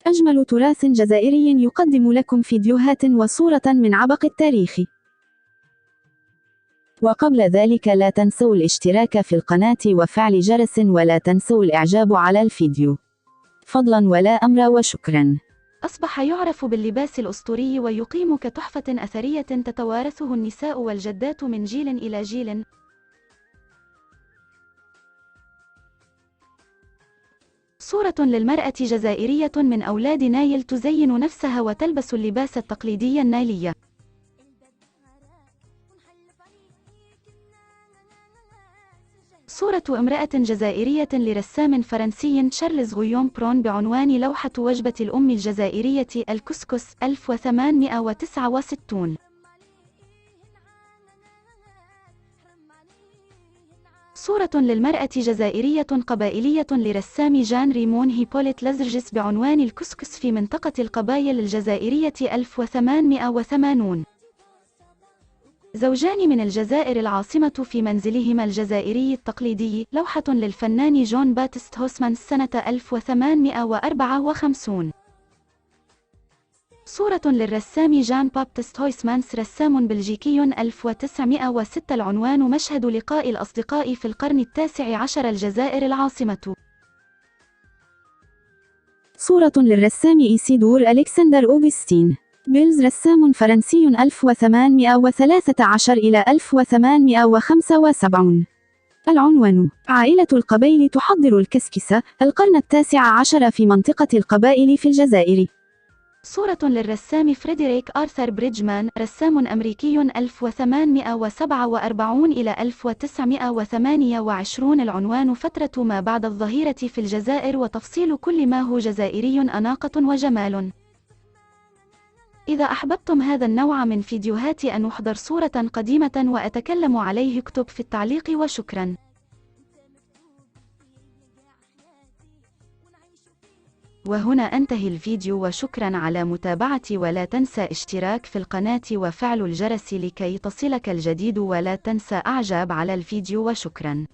أجمل تراث جزائري يقدم لكم فيديوهات وصورة من عبق التاريخ. وقبل ذلك لا تنسوا الاشتراك في القناة وفعل جرس، ولا تنسوا الإعجاب على الفيديو. فضلا ولا أمر وشكرا. أصبح يعرف باللباس الأسطوري ويقيم كتحفة أثرية تتوارثه النساء والجدات من جيل إلى جيل. صورة للمرأة جزائرية من أولاد نايل تزين نفسها وتلبس اللباس التقليدي النايلي. صورة امرأة جزائرية لرسام فرنسي شارلز غيوم برون بعنوان لوحة وجبة الأم الجزائرية الكسكس 1869. صورة للمرأة جزائرية قبائلية لرسام جان ريمون هيبوليت لازرجس بعنوان الكسكس في منطقة القبائل الجزائرية 1880. زوجان من الجزائر العاصمة في منزلهما الجزائري التقليدي، لوحة للفنان جون باتست هوسمانس سنة 1854. صورة للرسام جان بابتست هويسمانس رسام بلجيكي 1906. العنوان مشهد لقاء الأصدقاء في القرن التاسع عشر، الجزائر العاصمة. صورة للرسام إيسيدور ألكسندر أوغسطين بيلز رسام فرنسي 1813 إلى 1875. العنوان: عائلة القبيل تحضر الكسكس، القرن التاسع عشر في منطقة القبائل في الجزائر. صورة للرسام فريدريك آرثر بريدجمان رسام أمريكي 1847 إلى 1928. العنوان: فترة ما بعد الظهيرة في الجزائر وتفصيل كل ما هو جزائري أناقة وجمال. إذا أحببتم هذا النوع من فيديوهات أن أحضر صورة قديمة وأتكلم عليه، اكتب في التعليق وشكرا. وهنا أنتهي الفيديو، وشكرا على متابعتي، ولا تنسى اشتراك في القناة وفعل الجرس لكي تصلك الجديد، ولا تنسى إعجاب على الفيديو وشكرا.